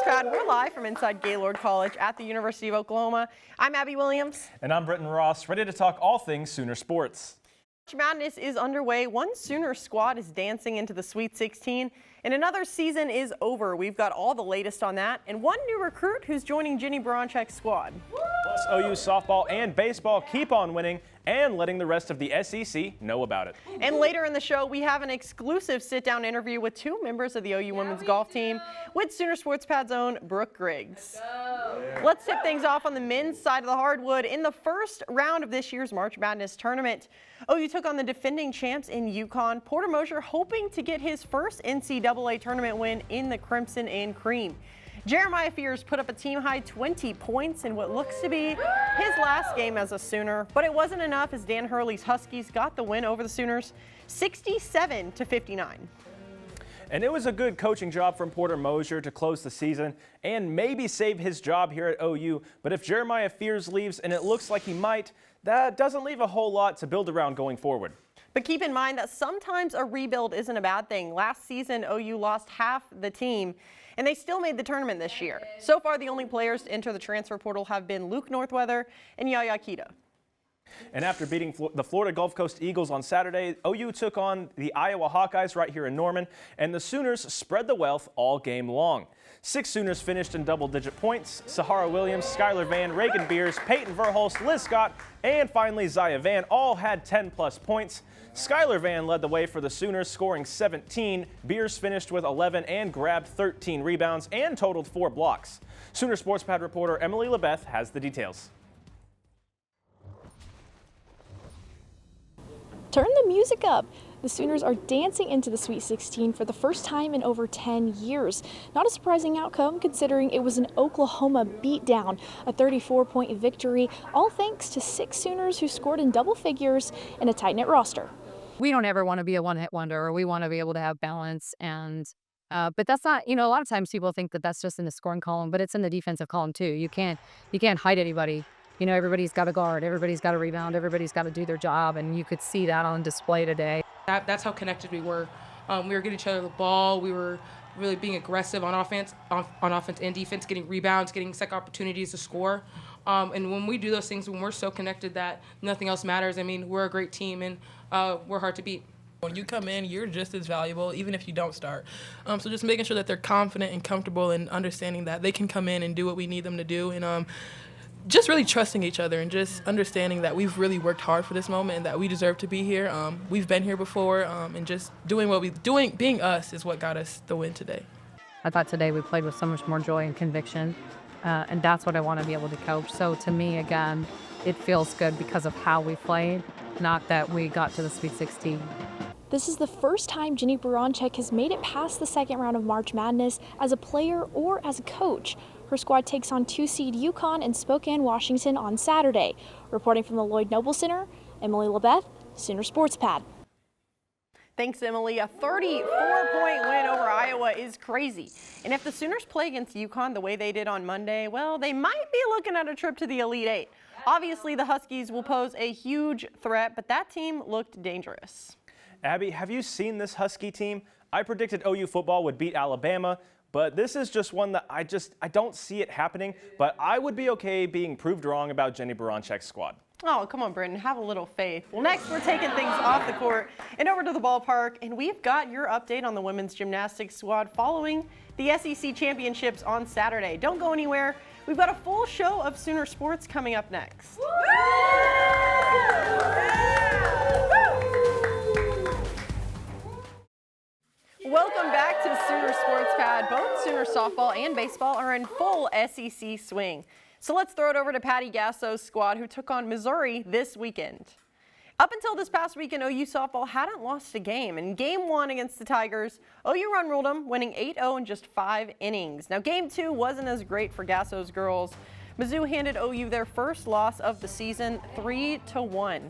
Pad. We're live from inside Gaylord College at the University of Oklahoma. I'm Abby Williams. And I'm Britton Ross, ready to talk all things Sooner sports. March Madness is underway. One Sooner squad is dancing into the Sweet 16, and another season is over. We've got all the latest on that, and one new recruit who's joining Ginny Baranczyk's squad. Plus, OU softball and baseball keep on winning and letting the rest of the SEC know about it. And later in the show, we have an exclusive sit-down interview with two members of the OU women's golf team with Sooner Sports Pad's own Brooke Griggs. Let's tip things off on the men's side of the hardwood. In the first round of this year's March Madness tournament, OU took on the defending champs in UConn. Porter Mosier hoping to get his first NCAA tournament win in the Crimson and Cream. Jeremiah Fears put up a team-high 20 points in what looks to be his last game as a Sooner, but it wasn't enough as Dan Hurley's Huskies got the win over the Sooners 67-59. And it was a good coaching job from Porter Mosier to close the season and maybe save his job here at OU. But if Jeremiah Fears leaves, and it looks like he might, that doesn't leave a whole lot to build around going forward. But keep in mind that sometimes a rebuild isn't a bad thing. Last season, OU lost half the team, and they still made the tournament this year. So far, the only players to enter the transfer portal have been Luke Northweather and Yaya Kita. And after beating the Florida Gulf Coast Eagles on Saturday, OU took on the Iowa Hawkeyes right here in Norman, and the Sooners spread the wealth all game long. 6 Sooners finished in double-digit points. Sahara Williams, Skylar Van, Reagan Beers, Peyton Verhulst, Liz Scott, and finally Zaya Van all had 10-plus points. Skylar Van led the way for the Sooners, scoring 17. Beers finished with 11 and grabbed 13 rebounds and totaled 4 blocks. Sooner Sports Pad reporter Emily LeBeth has the details. Turn the music up. The Sooners are dancing into the Sweet 16 for the first time in over 10 years. Not a surprising outcome considering it was an Oklahoma beatdown, a 34-point victory, all thanks to 6 Sooners who scored in double figures in a tight-knit roster. We don't ever want to be a one-hit wonder, or we want to be able to have balance. And but that's not, a lot of times people think that that's just in the scoring column, but it's in the defensive column too. You can't hide anybody. Everybody's got to guard, everybody's got to rebound, everybody's got to do their job, and you could see that on display today. That's how connected we were. We were getting each other the ball. We were really being aggressive on offense and defense, getting rebounds, getting second opportunities to score. And when we do those things, when we're so connected that nothing else matters, we're a great team, and we're hard to beat. When you come in, you're just as valuable, even if you don't start. So just making sure that they're confident and comfortable and understanding that they can come in and do what we need them to do. And just really trusting each other and just understanding that we've really worked hard for this moment and that we deserve to be here. We've been here before, and just being us is what got us the win today. I thought today we played with so much more joy and conviction, and that's what I want to be able to coach. So to me, again, it feels good because of how we played, not that we got to the Sweet 16. This is the first time Ginny Baranczyk has made it past the second round of March Madness as a player or as a coach. Her squad takes on 2-seed UConn in Spokane, Washington on Saturday. Reporting from the Lloyd Noble Center, Emily LeBeth, Sooner Sports Pad. Thanks, Emily. A 34-point win over Iowa is crazy. And if the Sooners play against UConn the way they did on Monday, well, they might be looking at a trip to the Elite Eight. Obviously, the Huskies will pose a huge threat, but that team looked dangerous. Abby, have you seen this Husky team? I predicted OU football would beat Alabama, but this is just one that I don't see it happening, but I would be okay being proved wrong about Ginny Baranczyk's squad. Oh, come on, Britton, have a little faith. Well, next we're taking things off the court and over to the ballpark, and we've got your update on the women's gymnastics squad following the SEC championships on Saturday. Don't go anywhere. We've got a full show of Sooner Sports coming up next. Welcome back to Sooner Sports Pad. Both Sooner softball and baseball are in full SEC swing. So let's throw it over to Patty Gasso's squad, who took on Missouri this weekend. Up until this past weekend, OU softball hadn't lost a game. In Game 1 against the Tigers, OU run ruled them, winning 8-0 in just 5 innings. Now, Game 2 wasn't as great for Gasso's girls. Mizzou handed OU their first loss of the season, 3-1.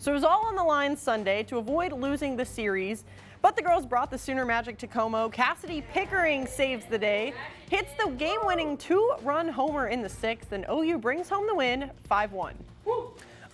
So it was all on the line Sunday to avoid losing the series. But the girls brought the Sooner magic to Como. Cassidy Pickering saves the day, hits the game-winning 2-run homer in the 6th, and OU brings home the win, 5-1.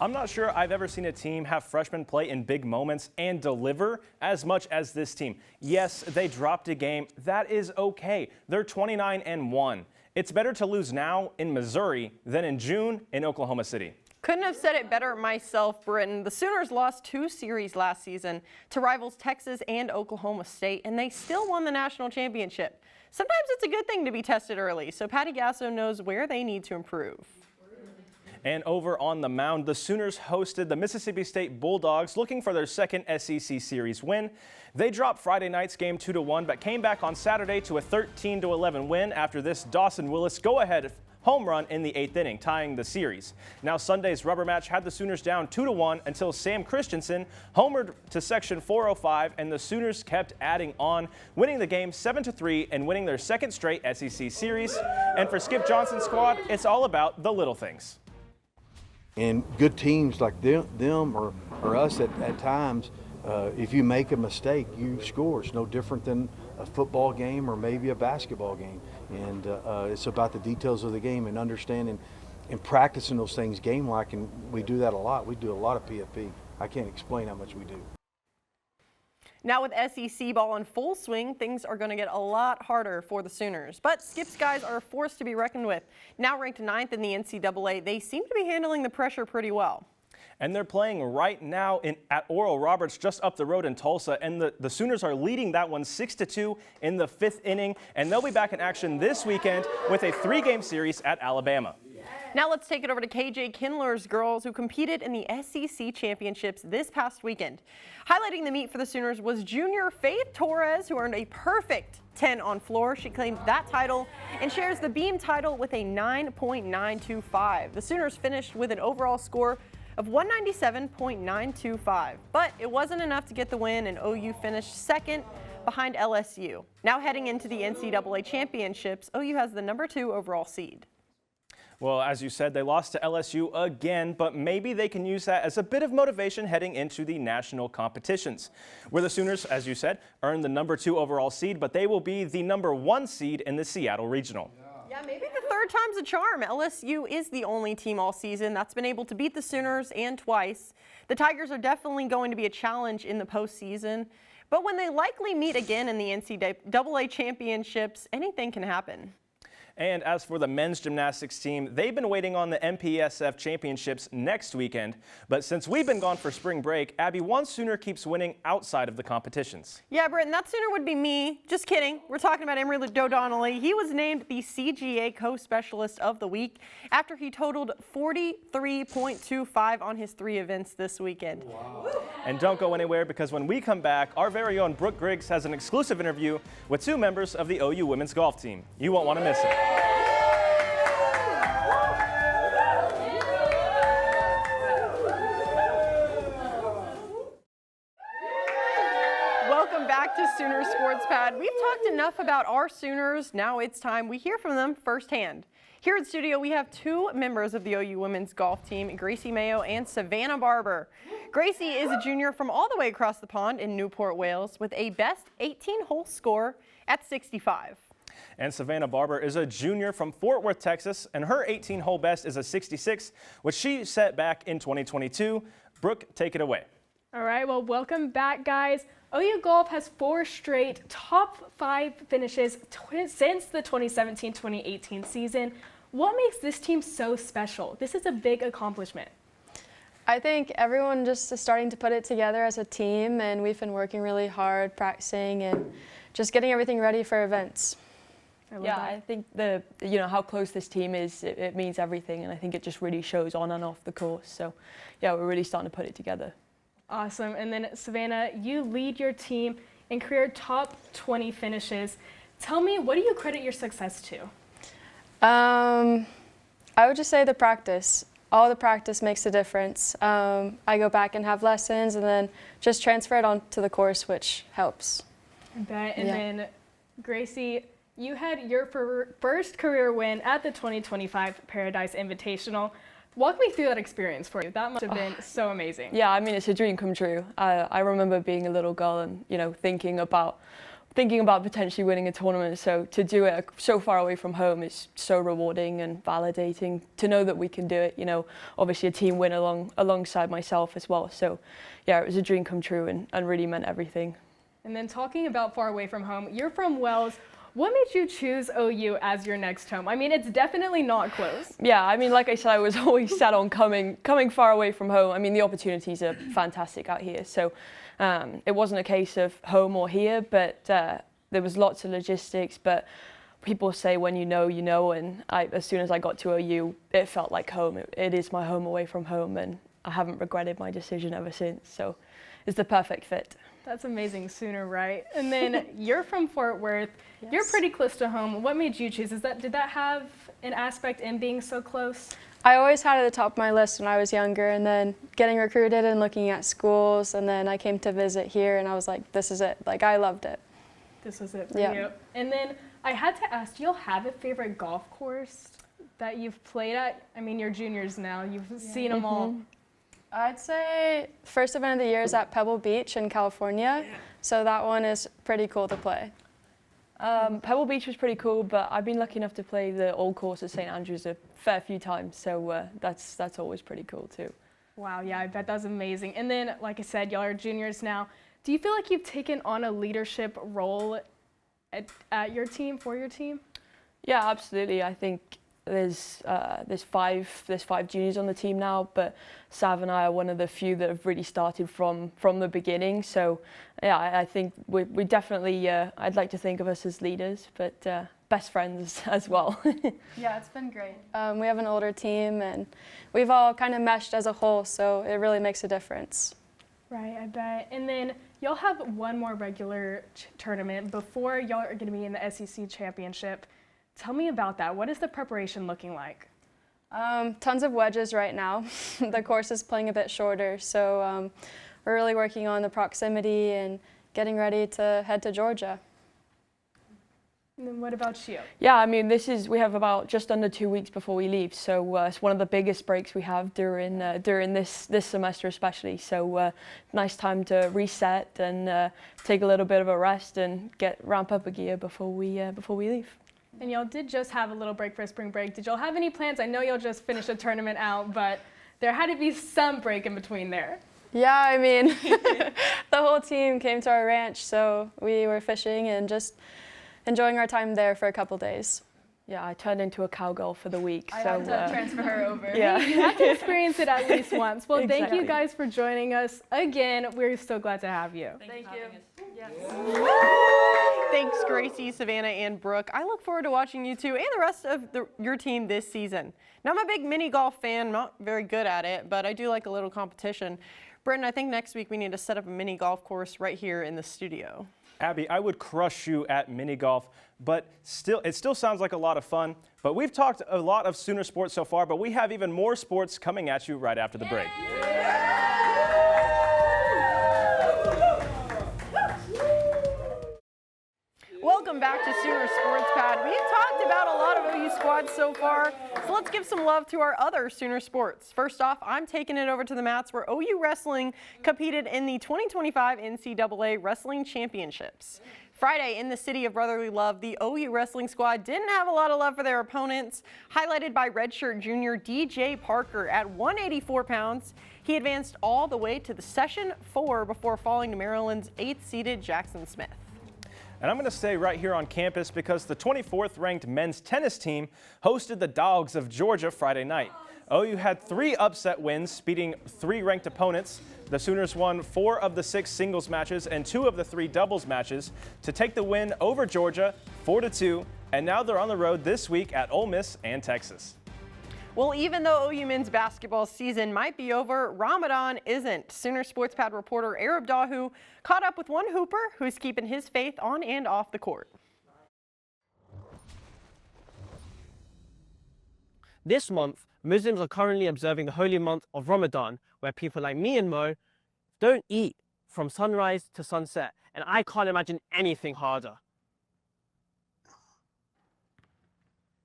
I'm not sure I've ever seen a team have freshmen play in big moments and deliver as much as this team. Yes, they dropped a game. That is okay. They're 29-1. It's better to lose now in Missouri than in June in Oklahoma City. Couldn't have said it better myself, Britton. The Sooners lost 2 series last season to rivals Texas and Oklahoma State, and they still won the national championship. Sometimes it's a good thing to be tested early, so Patty Gasso knows where they need to improve. And over on the mound, the Sooners hosted the Mississippi State Bulldogs looking for their second SEC Series win. They dropped Friday night's game 2-1, but came back on Saturday to a 13-11 win after this Dawson Willis go-ahead home run in the 8th inning, tying the series. Now Sunday's rubber match had the Sooners down 2-1 until Sam Christensen homered to section 405, and the Sooners kept adding on, winning the game 7-3 and winning their second straight SEC Series. And for Skip Johnson's squad, it's all about the little things. And good teams like them or us at times, if you make a mistake, you score. It's no different than a football game or maybe a basketball game. And it's about the details of the game and understanding and practicing those things game-like, and we do that a lot. We do a lot of PFP. I can't explain how much we do. Now with SEC ball in full swing, things are going to get a lot harder for the Sooners. But Skip's guys are a force to be reckoned with. Now ranked 9th in the NCAA, they seem to be handling the pressure pretty well. And they're playing right now at Oral Roberts just up the road in Tulsa, and the Sooners are leading that one 6-2 in the 5th inning, and they'll be back in action this weekend with a 3-game series at Alabama. Now let's take it over to KJ Kindler's girls, who competed in the SEC championships this past weekend. Highlighting the meet for the Sooners was junior Faith Torres, who earned a perfect 10 on floor. She claimed that title and shares the beam title with a 9.925. The Sooners finished with an overall score of 197.925, but it wasn't enough to get the win, and OU finished second behind LSU. Now heading into the NCAA championships, OU has the number 2 overall seed. Well, as you said, they lost to LSU again, but maybe they can use that as a bit of motivation heading into the national competitions, where the Sooners, as you said, earned the number 2 overall seed, but they will be the number 1 seed in the Seattle Regional. Yeah, maybe the third time's a charm. LSU is the only team all season that's been able to beat the Sooners, and twice. The Tigers are definitely going to be a challenge in the postseason, but when they likely meet again in the NCAA championships, anything can happen. And as for the men's gymnastics team, they've been waiting on the MPSF championships next weekend. But since we've been gone for spring break, Abby, one Sooner keeps winning outside of the competitions. Yeah, Britton, that Sooner would be me. Just kidding. We're talking about Emery O'Donnelly. He was named the CGA Co-Specialist of the Week after he totaled 43.25 on his 3 events this weekend. Wow. And don't go anywhere, because when we come back, our very own Brooke Griggs has an exclusive interview with 2 members of the OU women's golf team. You won't want to miss it. Welcome back to Sooner Sports Pad. We've talked enough about our Sooners. Now it's time we hear from them firsthand. Here in studio, we have 2 members of the OU women's golf team, Gracie Mayo and Savannah Barber. Gracie is a junior from all the way across the pond in Newport, Wales, with a best 18-hole score at 65. And Savannah Barber is a junior from Fort Worth, Texas, and her 18-hole best is a 66, which she set back in 2022. Brooke, take it away. All right, well, welcome back, guys. OU Golf has 4 straight top 5 finishes since the 2017-2018 season. What makes this team so special? This is a big accomplishment. I think everyone just is starting to put it together as a team, and we've been working really hard, practicing, and just getting everything ready for events. I think how close this team is, it means everything, and I think it just really shows on and off the course. So, yeah, we're really starting to put it together. Awesome. And then, Savannah, you lead your team in career top 20 finishes. Tell me, what do you credit your success to? I would just say the practice. All the practice makes a difference. I go back and have lessons and then just transfer it onto the course, which helps. I bet. And then, Gracie, you had your first career win at the 2025 Paradise Invitational. Walk me through that experience for you. That must have been so amazing. Yeah, I mean, it's a dream come true. I remember being a little girl and, thinking about thinking about potentially winning a tournament. So to do it so far away from home is so rewarding and validating to know that we can do it. You know, obviously a team win alongside myself as well. So yeah, it was a dream come true and really meant everything. And then talking about far away from home, you're from Wells. What made you choose OU as your next home? I mean, it's definitely not close. Yeah, I mean, like I said, I was always set on coming far away from home. I mean, the opportunities are fantastic out here. So it wasn't a case of home or here, but there was lots of logistics. But people say when you know, and as soon as I got to OU, it felt like home. It is my home away from home, and I haven't regretted my decision ever since. So it's the perfect fit. That's amazing, Sooner, right? And then you're from Fort Worth. Yes. You're pretty close to home. What made you choose? Did that have an aspect in being so close? I always had it at the top of my list when I was younger, and then getting recruited and looking at schools, and then I came to visit here, and I was like, this is it. Like, I loved it. This was it for Yeah. you. And then I had to ask, do you have a favorite golf course that you've played at? I mean, you're juniors now. You've seen them all. I'd say first event of the year is at Pebble Beach in California, so that one is pretty cool to play. Pebble Beach was pretty cool, but I've been lucky enough to play the old course at St. Andrews a fair few times, so that's always pretty cool too. Wow, yeah, I bet that's amazing. And then, like I said, y'all are juniors now. Do you feel like you've taken on a leadership role at your team, for your team? Yeah, absolutely. I think there's five juniors on the team now, but Sav and I are one of the few that have really started from the beginning. So yeah, I think we definitely, I'd like to think of us as leaders, but best friends as well. Yeah, it's been great. We have an older team, and we've all kind of meshed as a whole, so it really makes a difference. Right, I bet. And then y'all have one more regular tournament before y'all are going to be in the SEC championship. Tell me about that. What is the preparation looking like? Tons of wedges right now. The course is playing a bit shorter, so we're really working on the proximity and getting ready to head to Georgia. And then what about you? Yeah, I mean, we have about just under 2 weeks before we leave, so it's one of the biggest breaks we have during this semester especially. So nice time to reset and take a little bit of a rest and ramp up a gear before we leave. And y'all did just have a little break for spring break. Did y'all have any plans? I know y'all just finished a tournament out, but there had to be some break in between there. Yeah, I mean, the whole team came to our ranch, so we were fishing and just enjoying our time there for a couple days. Yeah, I turned into a cowgirl for the week. I had to transfer her over. Yeah. You have to experience it at least once. Well, thank Exactly. you guys for joining us again. We're so glad to have you. Thank you. Yes. Thanks, Gracie, Savannah, and Brooke. I look forward to watching you two and the rest of your team this season. Now, I'm a big mini golf fan, not very good at it, but I do like a little competition. Britton, I think next week we need to set up a mini golf course right here in the studio. Abby, I would crush you at mini golf, but it still sounds like a lot of fun. But we've talked a lot of Sooner sports so far, but we have even more sports coming at you right after the break. Welcome back to Sooner Sports Pad. We've talked about a lot of OU squads so far, so let's give some love to our other Sooner sports. First off, I'm taking it over to the mats where OU Wrestling competed in the 2025 NCAA Wrestling Championships. Friday, in the city of brotherly love, the OU Wrestling squad didn't have a lot of love for their opponents, highlighted by redshirt junior DJ Parker at 184 pounds. He advanced all the way to the Session 4 before falling to Maryland's 8th-seeded Jackson Smith. And I'm going to stay right here on campus because the 24th ranked men's tennis team hosted the Dogs of Georgia Friday night. OU had 3 upset wins, beating 3 ranked opponents. The Sooners won 4 of the 6 singles matches and 2 of the 3 doubles matches to take the win over Georgia 4-2, and now they're on the road this week at Ole Miss and Texas. Well, even though OU men's basketball season might be over, Ramadan isn't. Sooner Sports Pad reporter Arab Dahu caught up with one hooper who's keeping his faith on and off the court. This month, Muslims are currently observing the holy month of Ramadan, where people like me and Mo don't eat from sunrise to sunset, and I can't imagine anything harder.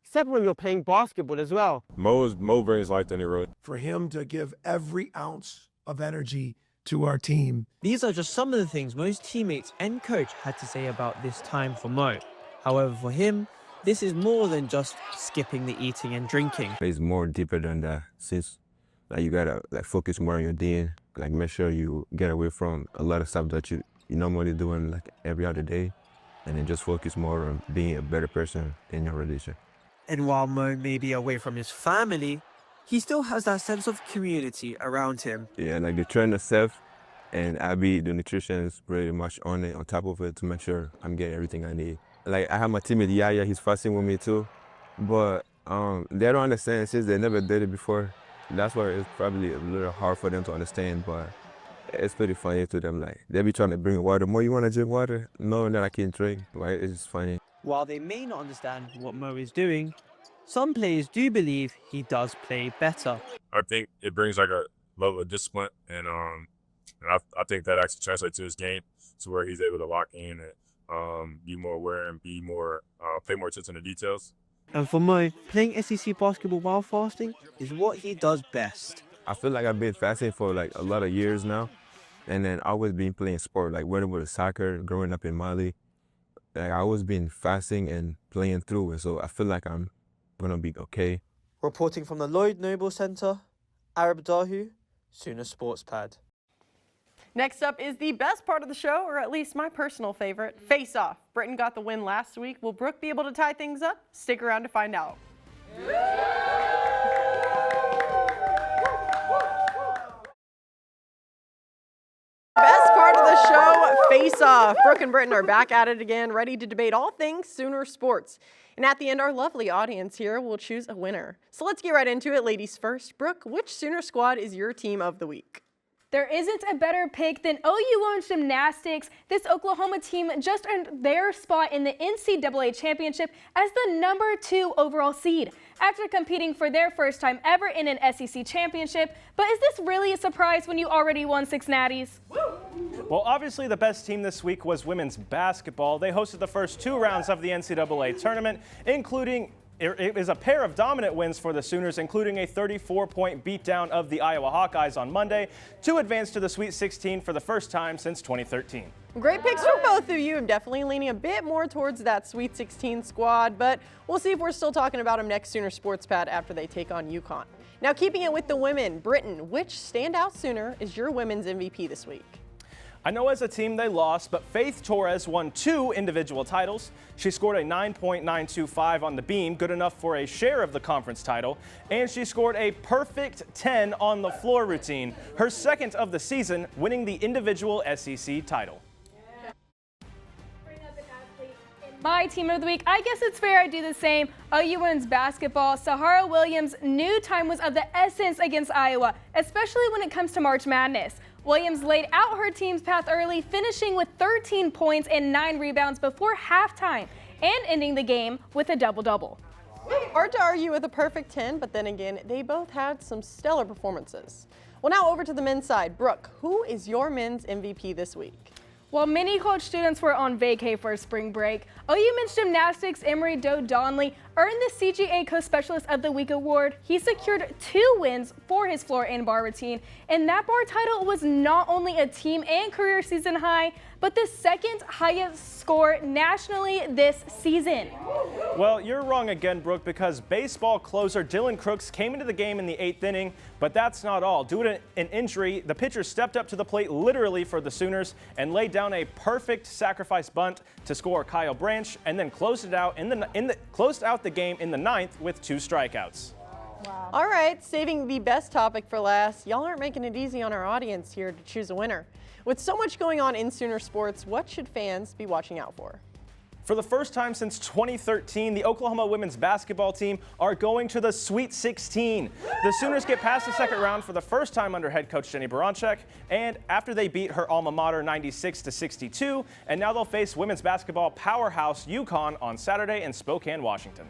Except when you're playing basketball as well. Mo brings life to any road. For him to give every ounce of energy to our team. These are just some of the things most teammates and coach had to say about this time for Mo. However, for him, this is more than just skipping the eating and drinking. It's more deeper than that, since you gotta focus more on your DNA, make sure you get away from a lot of stuff that you normally doing every other day, and then just focus more on being a better person in your relationship. And while Mo may be away from his family, he still has that sense of community around him. Yeah, the trainer self, and Abby, the nutrition is pretty much on top of it to make sure I'm getting everything I need. I have my teammate Yaya, he's fasting with me too, but they don't understand since they never did it before. That's why it's probably a little hard for them to understand, but it's pretty funny to them. They be trying to bring water. Mo, you want to drink water? Knowing that I can't drink, right? It's just funny. While they may not understand what Mo is doing, some players do believe he does play better. I think it brings a level of discipline, and I think that actually translates to his game, to where he's able to lock in and be more aware and be more pay more attention to details. And for Mo, playing SEC basketball while fasting is what he does best. I feel like I've been fasting for a lot of years now, and then I always been playing sport, whether it was soccer, growing up in Mali. I always been fasting and playing through it, so I feel like I'm gonna be okay. Reporting from the Lloyd Noble Center, Arab Dahu, Sooner Sports Pad. Next up is the best part of the show, or at least my personal favorite, Face Off. Britain got the win last week. Will Brooke be able to tie things up? Stick around to find out. Best part of the show, Face Off. Brooke and Britton are back at it again, ready to debate all things Sooner sports. And at the end, our lovely audience here will choose a winner. So let's get right into it. Ladies first. Brooke, which Sooner squad is your team of the week? There isn't a better pick than OU Women's Gymnastics. This Oklahoma team just earned their spot in the NCAA championship as the #2 overall seed after competing for their first time ever in an SEC championship. But is this really a surprise when you already won 6 natties? Well, obviously the best team this week was women's basketball. They hosted the first 2 rounds of the NCAA tournament, including it is a pair of dominant wins for the Sooners, including a 34-point beatdown of the Iowa Hawkeyes on Monday to advance to the Sweet 16 for the first time since 2013. Great picks from both of you. I'm definitely leaning a bit more towards that Sweet 16 squad, but we'll see if we're still talking about them next Sooner Sports Pad after they take on UConn. Now, keeping it with the women, Britain, which standout Sooner is your women's MVP this week? I know as a team they lost, but Faith Torres won 2 individual titles. She scored a 9.925 on the beam, good enough for a share of the conference title, and she scored a perfect 10 on the floor routine, her second of the season, winning the individual SEC title. My team of the week, I guess it's fair I do the same. OU Women's Basketball. Sahara Williams' new time was of the essence against Iowa, especially when it comes to March Madness. Williams laid out her team's path early, finishing with 13 points and 9 rebounds before halftime and ending the game with a double-double. Hard to argue with a perfect 10, but then again, they both had some stellar performances. Well, now over to the men's side. Brooke, who is your men's MVP this week? While many college students were on vacay for spring break, OU Men's Gymnastics' Emery Doe Donnelly earned the CGA Co-Specialist of the Week award. He secured 2 wins for his floor and bar routine, and that bar title was not only a team and career season high, but the second highest score nationally this season. Well, you're wrong again, Brooke, because baseball closer Dylan Crooks came into the game in the 8th inning, but that's not all. Due to an injury, the pitcher stepped up to the plate literally for the Sooners and laid down a perfect sacrifice bunt to score Kyle Branch, and then closed out the game in the 9th with 2 strikeouts. Wow. All right, saving the best topic for last. Y'all aren't making it easy on our audience here to choose a winner. With so much going on in Sooner sports, what should fans be watching out for? For the first time since 2013, the Oklahoma women's basketball team are going to the Sweet 16. The Sooners get past the second round for the first time under head coach Jenny Baranczyk, and after they beat her alma mater 96-62, and now they'll face women's basketball powerhouse UConn on Saturday in Spokane, Washington.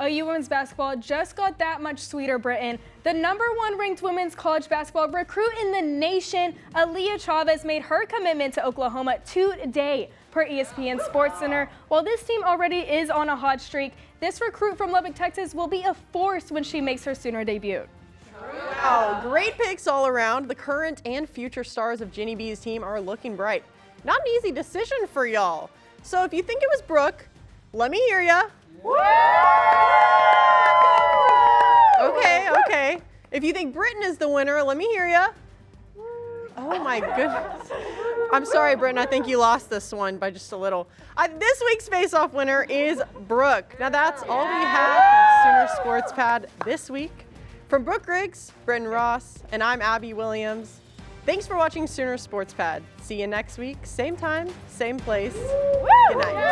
OU Women's Basketball just got that much sweeter, Britain. The #1 ranked women's college basketball recruit in the nation, Aaliyah Chavez, made her commitment to Oklahoma today, per ESPN SportsCenter. While this team already is on a hot streak, this recruit from Lubbock, Texas will be a force when she makes her Sooner debut. Wow, great picks all around. The current and future stars of Ginny B's team are looking bright. Not an easy decision for y'all. So if you think it was Brooke, let me hear ya. Okay. If you think Britton is the winner, let me hear ya. Oh my goodness. I'm sorry, Britton. I think you lost this one by just a little. This week's face-off winner is Brooke. Now that's all we have from Sooner Sports Pad this week. From Brooke Griggs, Britton Ross, and I'm Abby Williams. Thanks for watching Sooner Sports Pad. See you next week, same time, same place. Good night.